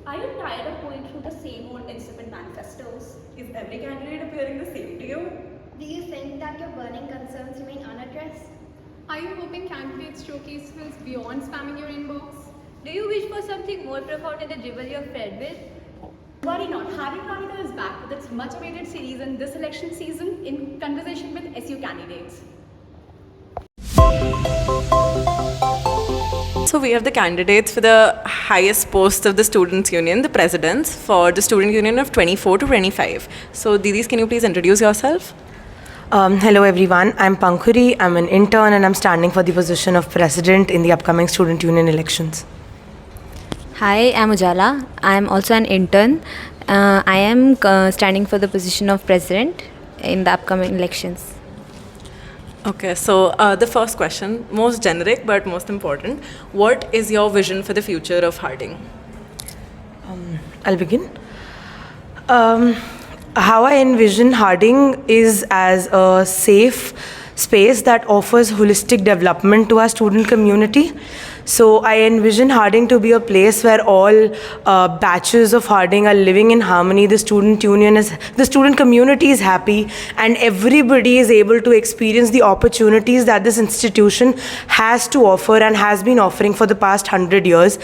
Are you tired of going through the same old insipid manifestos? Is every candidate appearing the same to you? Do you think that your burning concerns remain unaddressed? Are you hoping candidates showcase skills beyond spamming your inbox? Do you wish for something more profound than the dribble you're fed with? Worry not, Harry Chronicle is back with its much awaited series in this election season in conversation with SU candidates. So we have the candidates for the highest posts of the Students' Union, the presidents, for the Student Union of 24 to 25. So Didis, can you please introduce yourself? Hello everyone, I'm Pankhuri, I'm an intern and I'm standing for the position of president in the upcoming Student Union elections. Hi, I'm Ujala. I'm also an intern. I am standing for the position of president in the upcoming elections. Okay, so the first question, most generic but most important. What is your vision for the future of Harding? I'll begin. How I envision Harding is as a safe space that offers holistic development to our student community. So I envision Harding to be a place where all batches of Harding are living in harmony. The student community is happy, and everybody is able to experience the opportunities that this institution has to offer and has been offering for the past 100 years.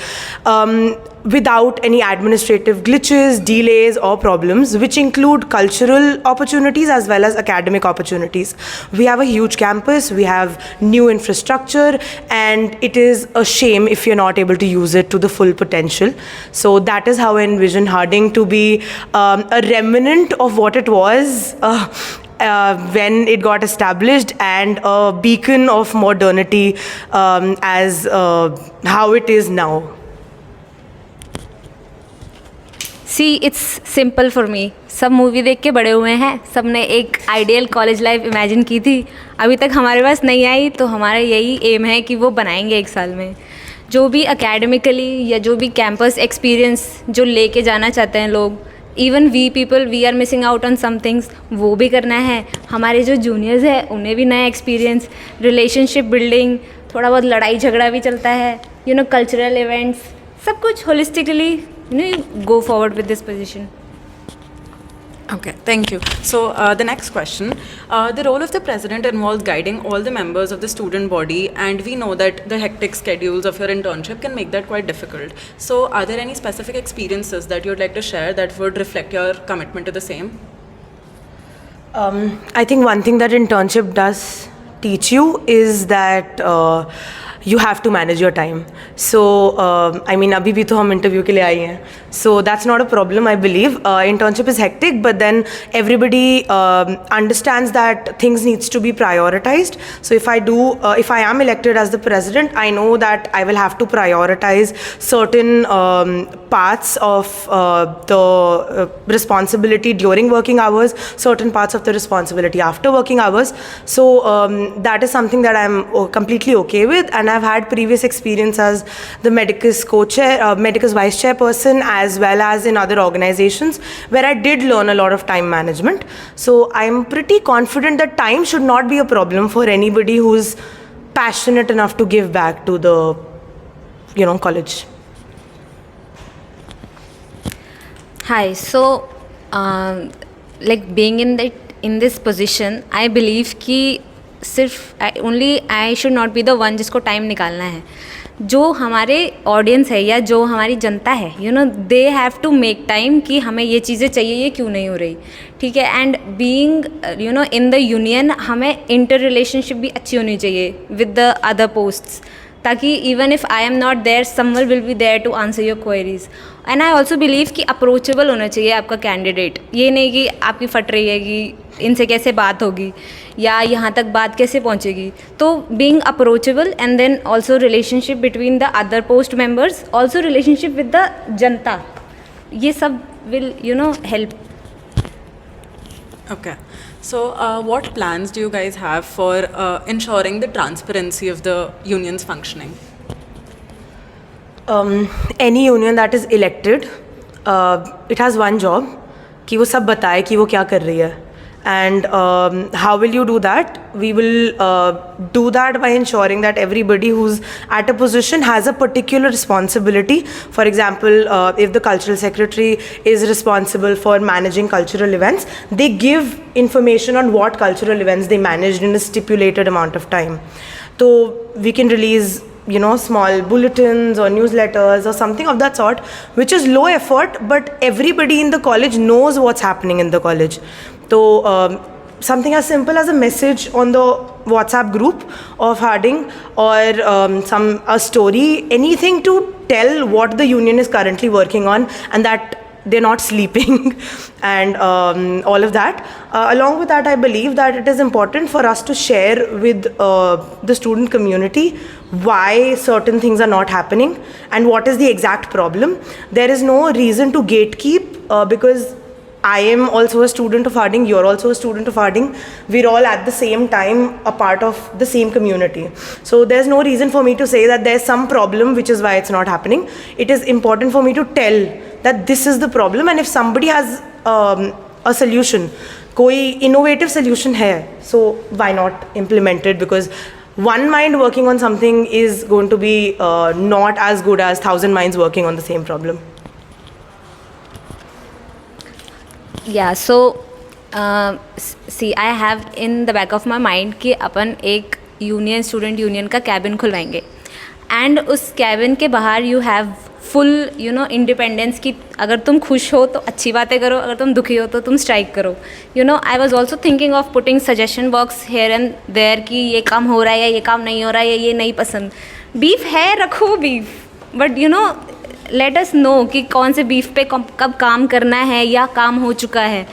Without any administrative glitches, delays or problems, which include cultural opportunities as well as academic opportunities. We have a huge campus, we have new infrastructure, and it is a shame if you're not able to use it to the full potential. So that is how I envision Harding to be a remnant of what it was when it got established, and a beacon of modernity as how it is now. See it's simple for me. सब movie देख के बड़े हुए हैं, सब ने एक ideal college life imagine की थी, अभी तक हमारे पास नहीं आई, तो हमारा यही एम है कि वो बनाएंगे एक साल में. जो भी एकेडमिकली या जो भी कैंपस एक्सपीरियंस जो लेके जाना चाहते हैं लोग, even we people we are missing out on some things, वो भी करना है. हमारे जो जूनियर्स हैं उन्हें भी नया एक्सपीरियंस, रिलेशनशिप बिल्डिंग, थोड़ा बहुत लड़ाई झगड़ा भी चलता है, कल्चरल इवेंट्स, सब कुछ holistically go forward with this position. Okay, thank you. So the next question, the role of the president involves guiding all the members of the student body, and we know that the hectic schedules of your internship can make that quite difficult. So are there any specific experiences that you'd like to share that would reflect your commitment to the same? I think one thing that internship does teach you is that you have to manage your time. So I mean, abhi bhi to hum interview ke liye aaye hain, so that's not a problem. I believe internship is hectic, but then everybody understands that things needs to be prioritized. So if I am elected as the president, I know that I will have to prioritize certain parts of the responsibility during working hours, certain parts of the responsibility after working hours. So that is something that I'm completely okay with, and I've had previous experience as the Medicus co-chair, Medicus vice chairperson, as well as in other organizations where I did learn a lot of time management. So I'm pretty confident that time should not be a problem for anybody who's passionate enough to give back to the college. Hi, so like being in this position, I believe कि सिर्फ I should not be the one जिसको time निकालना है. जो हमारे audience है या जो हमारी जनता है, they have to make time कि हमें ये चीज़ें चाहिए, ये क्यों नहीं हो रही, ठीक है. And being in the union, हमें इंटर रिलेशनशिप भी अच्छी होनी चाहिए विद द अदर पोस्ट्स, ताकि even if I am not there, someone will be there to answer your queries. And I also believe कि अप्रोचेबल होना चाहिए आपका कैंडिडेट. ये नहीं कि आपकी फट रही है कि इनसे कैसे बात होगी या यहाँ तक बात कैसे पहुँचेगी. तो being approachable, and then also relationship between the other post members, also relationship with the जनता, ये सब will help. Okay. So what plans do you guys have for ensuring the transparency of the union's functioning? Any union that is elected, it has one job, कि वो सब बताए कि वो क्या कर रही है. And how will you do that? We will do that by ensuring that everybody who's at a position has a particular responsibility. For example, if the cultural secretary is responsible for managing cultural events, they give information on what cultural events they managed in a stipulated amount of time. So we can release, small bulletins or newsletters or something of that sort, which is low effort, but everybody in the college knows what's happening in the college. So something as simple as a message on the WhatsApp group of Harding, or a story, anything to tell what the union is currently working on and that they're not sleeping and all of that. Along with that, I believe that it is important for us to share with the student community why certain things are not happening and what is the exact problem. There is no reason to gatekeep because I am also a student of Harding, you're also a student of Harding. We're all at the same time a part of the same community. So there's no reason for me to say that there's some problem which is why it's not happening. It is important for me to tell that this is the problem, and if somebody has a solution, koi innovative solution hai, so why not implement it? Because one mind working on something is going to be not as good as 1,000 minds working on the same problem. Yeah, so see, I have in the back of my mind कि अपन एक union student union का cabin खुलवाएंगे, and उस cabin के बाहर you have full independence की अगर तुम खुश हो तो अच्छी बातें करो, अगर तुम दुखी हो तो तुम स्ट्राइक करो. I was also thinking of putting suggestion box here and there कि ये काम हो रहा है या ये काम नहीं हो रहा है या ये नहीं पसंद. बीफ है, रखो beef, but let us know कि कौन से बीफ पे कब काम करना है या काम हो चुका है.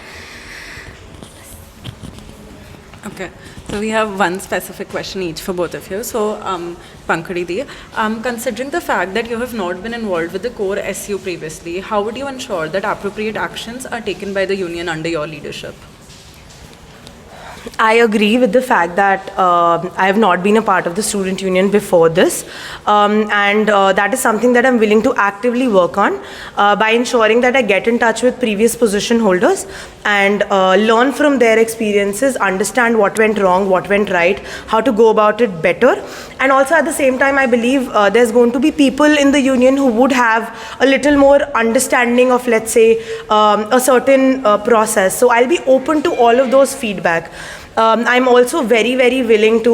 Okay, so we have one specific question each for both of you. So, Pankadi Di, considering the fact that you have not been involved with the core SU previously, how would you ensure that appropriate actions are taken by the union under your leadership? I agree with the fact that I have not been a part of the student union before this, and that is something that I'm willing to actively work on by ensuring that I get in touch with previous position holders and learn from their experiences, understand what went wrong, what went right, how to go about it better. And also at the same time, I believe there's going to be people in the union who would have a little more understanding of, let's say, a certain process. So I'll be open to all of those feedback. I'm also very, very willing to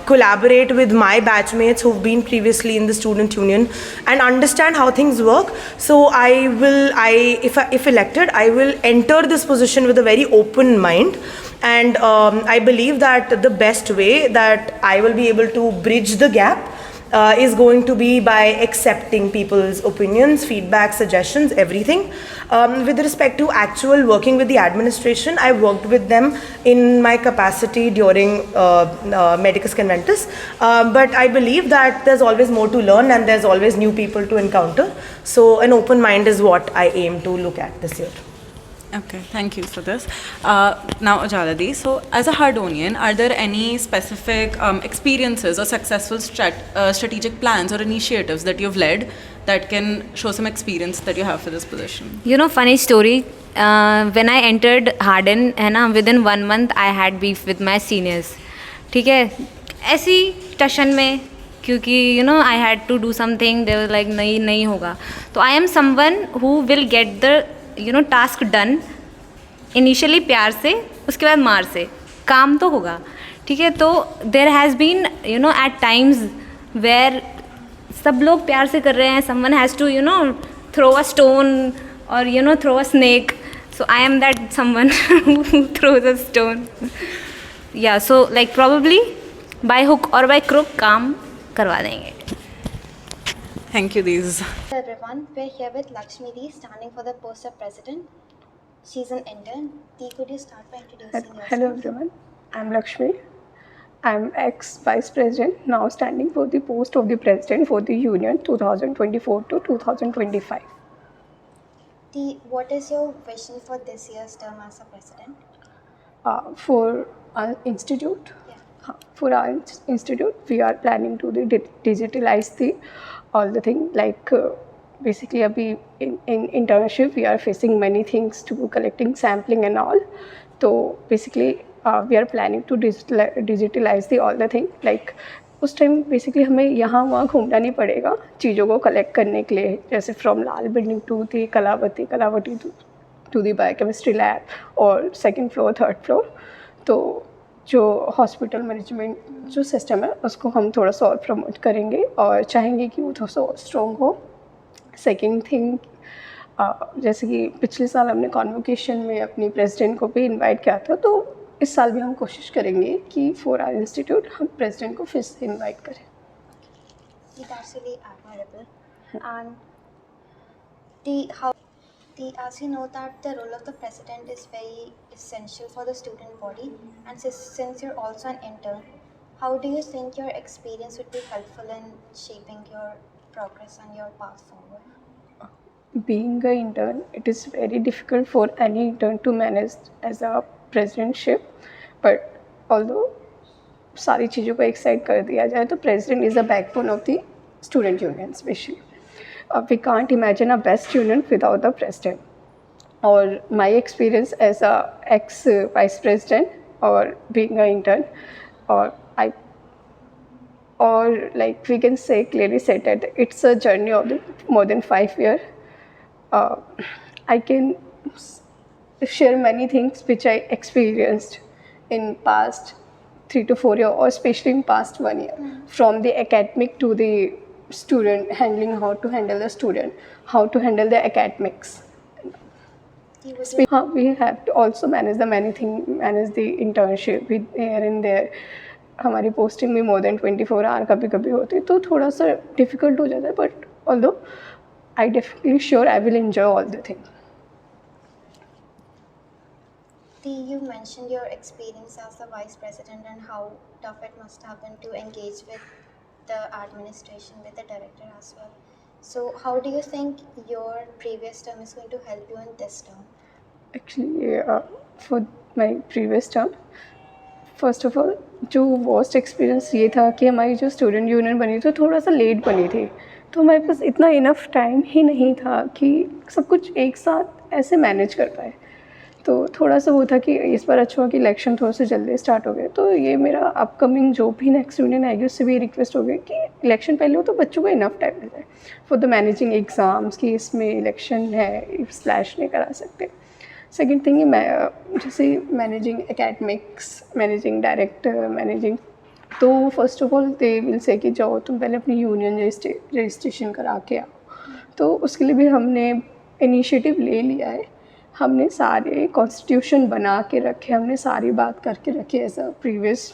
collaborate with my batchmates who've been previously in the student union and understand how things work. So if elected, I will enter this position with a very open mind. And I believe that the best way that I will be able to bridge the gap is going to be by accepting people's opinions, feedback, suggestions, everything. With respect to actual working with the administration, I worked with them in my capacity during Medicus Conventus. But I believe that there's always more to learn and there's always new people to encounter. So an open mind is what I aim to look at this year. Okay, thank you for this. Now, Ujala, so as a Hardonian, are there any specific experiences or successful strategic plans or initiatives that you've led that can show some experience that you have for this position? Funny story, when I entered Hardin, within 1 month I had beef with my seniors. ठीक है, ऐसी टशन में, क्योंकि I had to do something, they were like नहीं होगा. तो I am someone who will get the task done initially प्यार से, उसके बाद मार से. काम तो होगा, ठीक है. तो there has been at times where सब लोग प्यार से कर रहे हैं, someone has to throw a stone और throw a snake. So I am that someone who throws a stone. या so like probably by hook और बाय क्रुक काम करवा देंगे. Thank you, these. Hello everyone, we're here with Lakshmi Dee, standing for the post of president. She's an intern. Dee, could you start by introducing yourself? Hello everyone, I'm Lakshmi. I'm ex-vice president, now standing for the post of the president for the union 2024 to 2025. Dee, what is your vision for this year's term as a president? For our institute, we are planning to digitalize all the thing, like basically in internship we are facing many things to collecting sampling and all. तो basically we are planning to digitalise the all the thing like उस time basically हमें यहाँ वहाँ घूमना नहीं पड़ेगा चीज़ों को कलेक्ट करने के लिए, जैसे from Lal building to the Kalavati to the biochemistry lab और सेकंड फ्लोर थर्ड फ्लोर. तो जो हॉस्पिटल मैनेजमेंट जो सिस्टम है उसको हम थोड़ा सा और प्रमोट करेंगे और चाहेंगे कि वो थोड़ा सा और स्ट्रॉन्ग हो. सेकेंड थिंग, जैसे कि पिछले साल हमने कॉन्वोकेशन में अपनी प्रेसिडेंट को भी इनवाइट किया था, तो इस साल भी हम कोशिश करेंगे कि फॉर आवर इंस्टीट्यूट हम प्रेसिडेंट को फिर से इनवाइट करें. That's really admirable. And as you know that the role of the president is very essential for the student body, and since you're also an intern, how do you think your experience would be helpful in shaping your progress and your path forward? Being an intern, it is very difficult for any intern to manage as a presidentship, but although सारी चीज़ों को एक side कर दिया जाए तो president is the backbone of the student union especially. We can't imagine a best union without the president. Or my experience as a ex vice president or being an intern, or like we can say clearly said that it's a journey of more than 5 years. I can share many things which I experienced in past 3 to 4 years, or especially in past 1 year, from the academic to the student, handling how to handle the student, how to handle the academics. We have to also manage the internship with here and there. हमारी posting भी more than 24 our कभी कभी होती है, तो थोड़ा सा difficult हो जाता है, but although I definitely sure I will enjoy all the thing. You mentioned your experience as the vice president and how tough it must have been to engage with the administration, with the director as well. So how do you think your previous term is going to help you in this term? Actually, for my previous term, first of all जो worst experience ये था कि हमारी जो student union बनी थी थोड़ा सा लेट बनी थी, तो हमारे पास इतना इनफ टाइम ही नहीं था कि सब कुछ एक साथ ऐसे मैनेज कर पाए. तो थोड़ा सा वो था कि इस बार अच्छा हुआ कि इलेक्शन थोड़ा सा जल्दी स्टार्ट हो गए. तो ये मेरा अपकमिंग जो भी नेक्स्ट यूनियन आएगी उससे भी रिक्वेस्ट हो गई कि इलेक्शन पहले हो तो बच्चों को इनफ टाइम मिल जाए फॉर द मैनेजिंग एग्ज़ाम्स, कि इसमें इलेक्शन है स्लैश नहीं करा सकते. सेकेंड थिंग मैं जैसे managing academics, managing director, managing, तो first of all they will say कि जाओ तुम पहले अपनी यूनियन रजिस्ट्रेशन करा के आओ. तो उसके लिए भी हमने इनिशिएटिव ले लिया है. हमने सारे कॉन्स्टिट्यूशन बना के रखे, हमने सारी बात करके रखी as a previous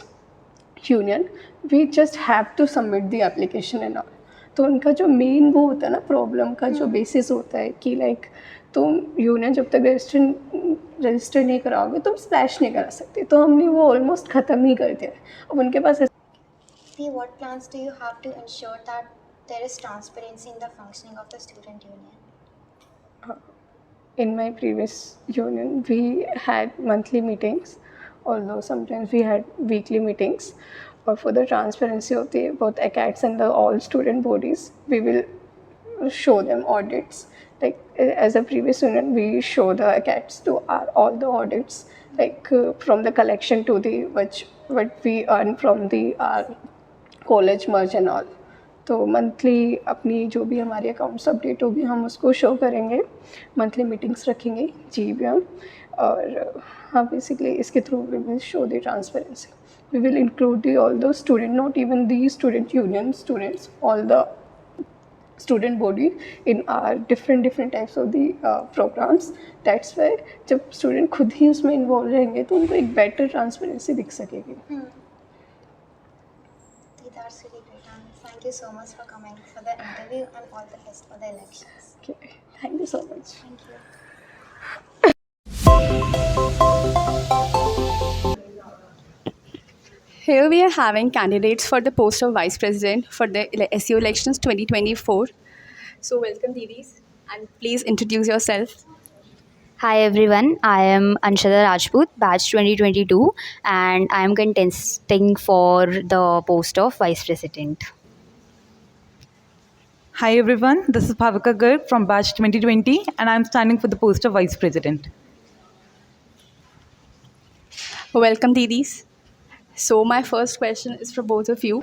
union. We just have to submit the application and all. तो उनका जो मेन वो होता है ना, प्रॉब्लम का जो बेसिस होता है कि लाइक तुम यूनियन जब तक रजिस्टर नहीं कराओगे तुम स्लैश नहीं करा सकते. तो हमने वो ऑलमोस्ट ख़त्म ही कर दिया है. अब उनके पास What plans do you have to ensure that there is transparency in the functioning of the student union? In my previous union we had monthly meetings, although sometimes we had weekly meetings. Or for the transparency of the both ACADS and the all student bodies, we will show them audits. Like as a previous union, we show the ACADS to all the audits, like from the collection to the what we earn from the college merge and all. तो monthly अपनी जो भी हमारी accounts update होगी हम उसको show करेंगे. Monthly meetings रखेंगे GBM, और हाँ बेसिकली इसके through we will show the transparency. We will include all the student, not even the student union students, all the student body in our different types of the programs. That's why जब student खुद ही उसमें involve रहेंगे तो उनको एक better transparency दिख सकेगी. That's really great, and thank you so much for coming for the interview and all the best for the elections. Okay, thank you so much. Thank you. Here we are having candidates for the post of Vice President for the SU elections 2024. So welcome, Didis, and please introduce yourself. Hi everyone, I am Anshada Rajput, batch 2022, and I am contesting for the post of Vice President. Hi everyone, this is Bhavika Garg from batch 2020, and I am standing for the post of Vice President. Welcome, Didis. So, my first question is for both of you.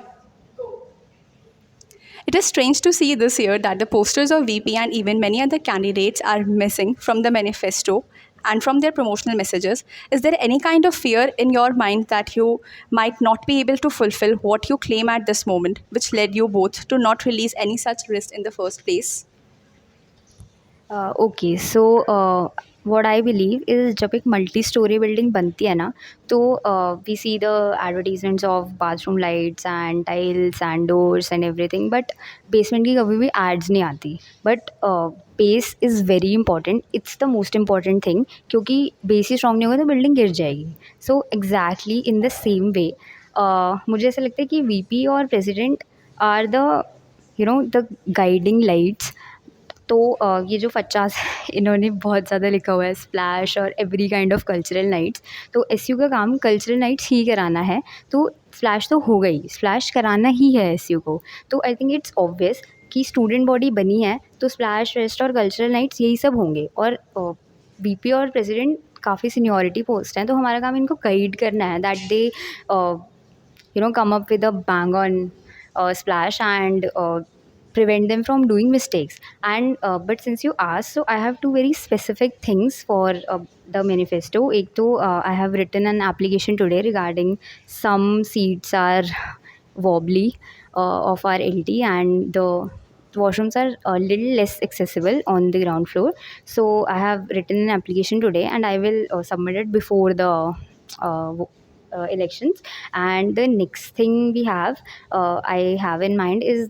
It is strange to see this year that the posters of VP and even many other candidates are missing from the manifesto and from their promotional messages. Is there any kind of fear in your mind that you might not be able to fulfill what you claim at this moment, which led you both to not release any such list in the first place? Okay so what I believe is जब एक multi storey building बनती है ना, तो we see the advertisements of bathroom lights and tiles and doors and everything, but basement की कभी भी ads नहीं आती. But base is very important, it's the most important thing, क्योंकि बेस ही स्ट्रॉन्ग नहीं होगा तो बिल्डिंग गिर जाएगी. So exactly in the same way मुझे ऐसा लगता है कि वीपी और president are the the guiding lights. तो ये जो 50 इन्होंने बहुत ज़्यादा लिखा हुआ है स्प्लैश और every kind of cultural nights. तो एसयू का काम कल्चरल नाइट्स ही कराना है, तो स्प्लैश तो हो गई, स्प्लैश कराना ही है एसयू को. तो आई थिंक इट्स ऑब्वियस कि स्टूडेंट बॉडी बनी है तो स्प्लैश फेस्ट और कल्चरल नाइट्स यही सब होंगे. और वीपी और प्रेसिडेंट काफ़ी सीनियरिटी पोस्ट हैं, तो हमारा काम इनको गाइड करना है that they come up with a bang on splash and prevent them from doing mistakes. And but since you asked, so I have two very specific things for the manifesto. Ek to I have written an application today regarding some seats are wobbly of our LT, and the washrooms are a little less accessible on the ground floor. So I have written an application today, and I will submit it before the elections. And the next thing I have in mind is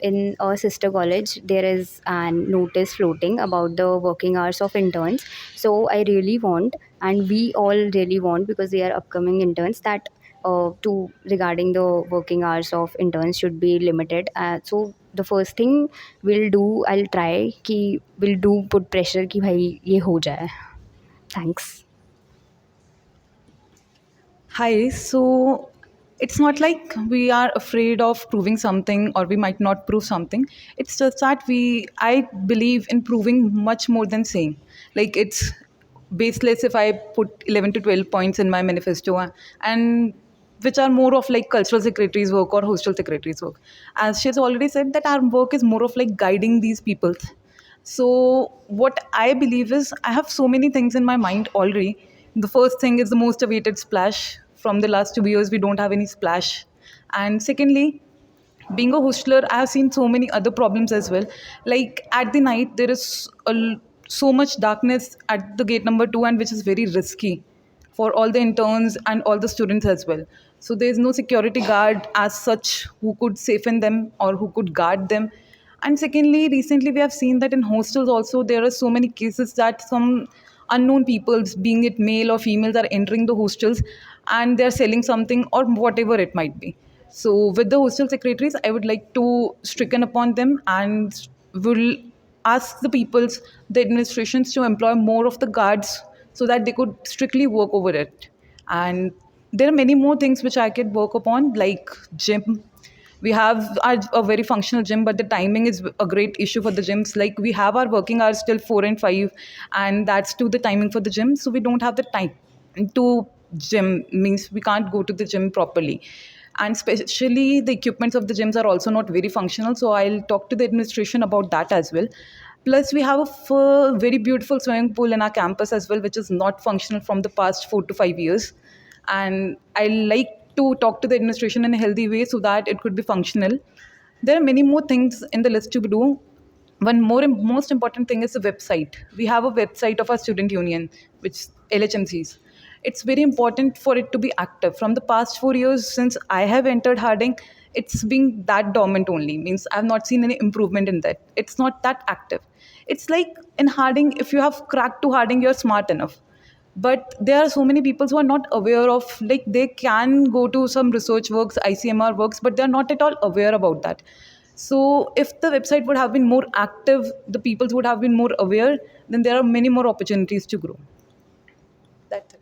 in a sister college there is an notice floating about the working hours of interns. So I really want, and we all really want, because they are upcoming interns, that to regarding the working hours of interns should be limited. So the first thing I'll try कि we'll do put pressure कि भाई ये हो जाए. Thanks. Hi, so it's not like we are afraid of proving something or we might not prove something. It's just that I believe in proving much more than saying. Like, it's baseless if I put 11 to 12 points in my manifesto, and which are more of like cultural secretary's work or hostel secretary's work. As she's already said, that our work is more of like guiding these people. So what I believe is I have so many things in my mind already. The first thing is the most awaited splash. From the last 2 years, we don't have any splash. And secondly, being a hostler, I have seen so many other problems as well. Like at the night, there is so much darkness at the gate number 2, and which is very risky for all the interns and all the students as well. So there is no security guard as such who could safeguard them or who could guard them. And secondly, recently we have seen that in hostels also there are so many cases that some unknown peoples, being it male or females, are entering the hostels and they're selling something or whatever it might be. So with the hostel secretaries, I would like to stricken upon them and will ask the peoples, the administrations, to employ more of the guards so that they could strictly work over it. And there are many more things which I could work upon, like gym. We have a very functional gym, but the timing is a great issue for the gyms. Like, we have our working hours till 4 and 5, and that's to the timing for the gym. So we don't have the time to gym, means we can't go to the gym properly. And especially the equipments of the gyms are also not very functional. So I'll talk to the administration about that as well. Plus, we have a very beautiful swimming pool in our campus as well, which is not functional from the past 4 to 5 years. And I like to talk to the administration in a healthy way so that it could be functional. There are many more things in the list to do. One most important thing is the website. We have a website of our student union, which LHMCs. It's very important for it to be active. From the past 4 years since I have entered Harding, it's been that dormant only. Means I've not seen any improvement in that. It's not that active. It's like in Harding, if you have cracked to Harding, you're smart enough. But there are so many people who are not aware of, like, they can go to some research works, ICMR works, but they're not at all aware about that. So if the website would have been more active, the people would have been more aware, then there are many more opportunities to grow. That's it.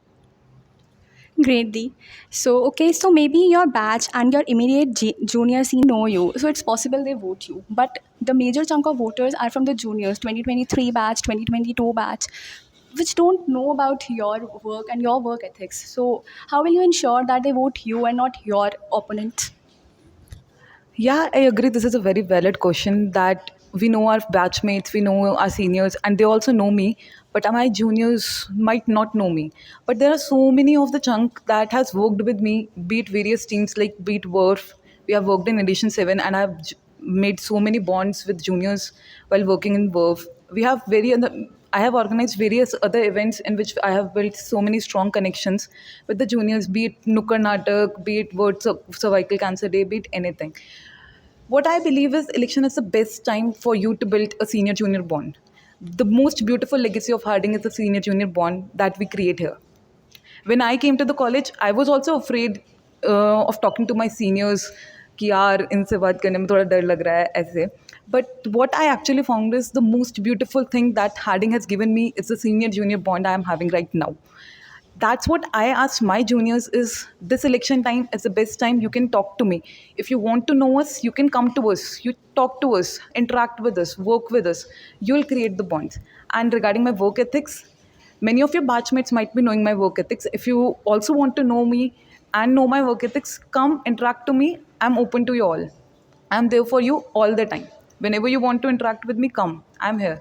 Great, Dee. So, okay, so maybe your batch and your immediate juniors know you, so it's possible they vote you. But the major chunk of voters are from the juniors, 2023 batch, 2022 batch. which don't know about your work and your work ethics. So, how will you ensure that they vote you and not your opponent? Yeah, I agree. This is a very valid question that we know our batchmates, we know our seniors, and they also know me. But my juniors might not know me. But there are so many of the chunk that has worked with me, be it various teams like be it WRF. We have worked in Edition 7, and made so many bonds with juniors while working in WRF. We have I have organized various other events in which I have built so many strong connections with the juniors, be it Nukkad Natak, be it World Cervical Cancer Day, be it anything. What I believe is election is the best time for you to build a senior junior bond. The most beautiful legacy of Harding is the senior junior bond that we create here. When I came to the college, I was also afraid of talking to my seniors कि यार इनसे बात करने में थोड़ा डर लग रहा है ऐसे. But what I actually found is the most beautiful thing that Harding has given me is the senior junior bond I am having right now. That's what I asked my juniors is this election time is the best time you can talk to me. If you want to know us, you can come to us. You talk to us, interact with us, work with us. You'll create the bonds. And regarding my work ethics, many of your batchmates might be knowing my work ethics. If you also want to know me and know my work ethics, come interact to me. I'm open to you all. I'm there for you all the time. Whenever you want to interact with me, come. I'm here.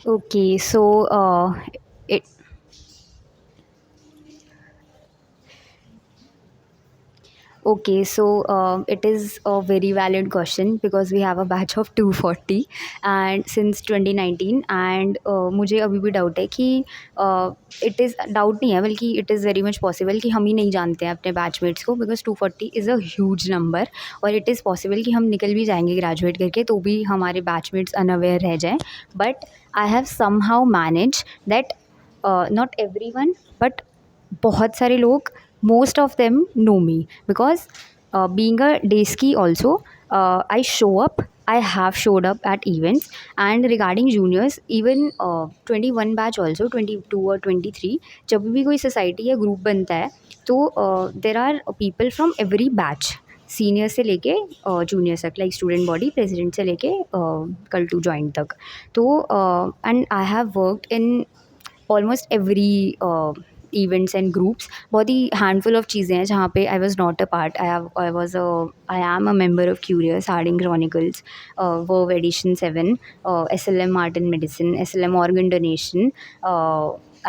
Okay, so it Okay, so it is a very valid question because we have a batch of 240 and since 2019 and मुझे अभी भी doubt है कि it is doubt नहीं है बल्कि it is very much possible कि हम ही नहीं जानते हैं अपने बैचमेट्स को because 240 is a huge number और इट इज़ पॉसिबल कि हम निकल भी जाएंगे ग्रेजुएट करके तो भी हमारे बैचमेट्स अनअवेयर रह जाएं but I have somehow manage that not everyone but बहुत सारे लोग most of them know me because being a day ski also I show up I have showed up at events and regarding juniors even 21 batch also 22 or 23 जब भी कोई society या group बनता है तो there are people from every batch senior से लेके junior तक लाइक स्टूडेंट बॉडी प्रेसिडेंट से लेके कल टू जॉइन तक तो and I have worked in almost every events and groups बहुत ही हैंडफुल ऑफ चीज़ें हैं जहाँ पे I was not a part I am a member of curious Harding chronicles verve edition 7 SLM art and medicine SLM organ donation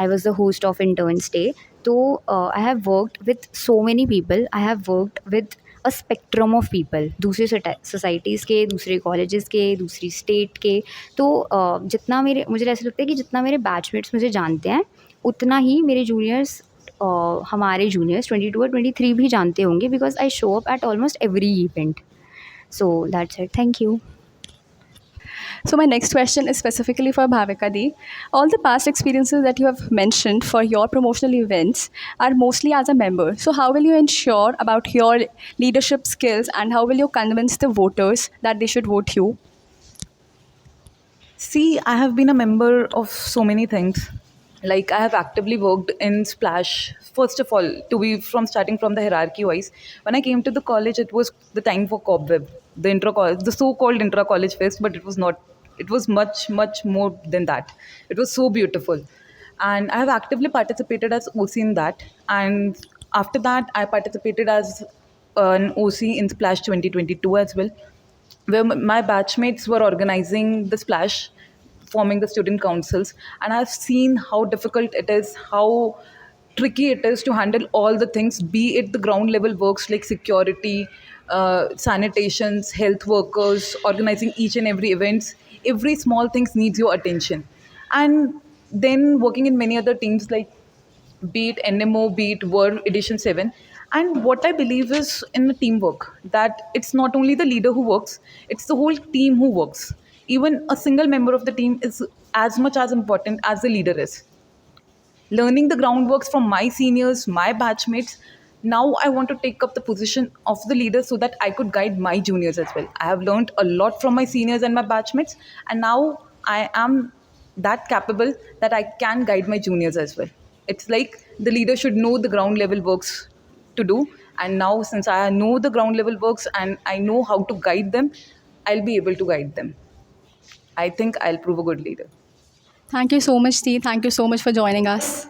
I was the host of Interns Day. So I have worked with so many people. I have worked with a spectrum of people. दूसरे societies के, दूसरे colleges के, दूसरी state के. तो जितना मेरे मुझे ऐसा लगता है कि जितना मेरे बैचमेट्स मुझे जानते हैं उतना ही मेरे जूनियर्स हमारे जूनियर्स 22 और 23 भी जानते होंगे because I show up at almost every event. So that's it. Thank you. So my next question is specifically for Bhavika Di. All the past experiences that you have mentioned for your promotional events are mostly as a member. So how will you ensure about your leadership skills and how will you convince the voters that they should vote you? See, I have been a member of so many things. Like I have actively worked in Splash. First of all, to be from starting from the hierarchy wise, when I came to the college, it was the time for Cobweb, the so-called intra-college fest, but it was not. It was much more than that. It was so beautiful, and I have actively participated as OC in that. And after that, I participated as an OC in Splash 2022 as well, where my batchmates were organizing the Splash, forming the student councils, and I've seen how difficult it is, how tricky it is to handle all the things, be it the ground level works like security, sanitations, health workers, organizing each and every events. Every small things needs your attention. And then working in many other teams like be it NMO, be it World Edition 7. And what I believe is in the teamwork, that it's not only the leader who works, it's the whole team who works. Even a single member of the team is as much as important as the leader is. Learning the groundworks from my seniors, my batchmates, now I want to take up the position of the leader so that I could guide my juniors as well. I have learned a lot from my seniors and my batchmates, and now I am that capable that I can guide my juniors as well. It's like the leader should know the ground level works to do, and now since I know the ground level works and I know how to guide them, I'll be able to guide them. I think I'll prove a good leader. Thank you so much, Steve. Thank you so much for joining us.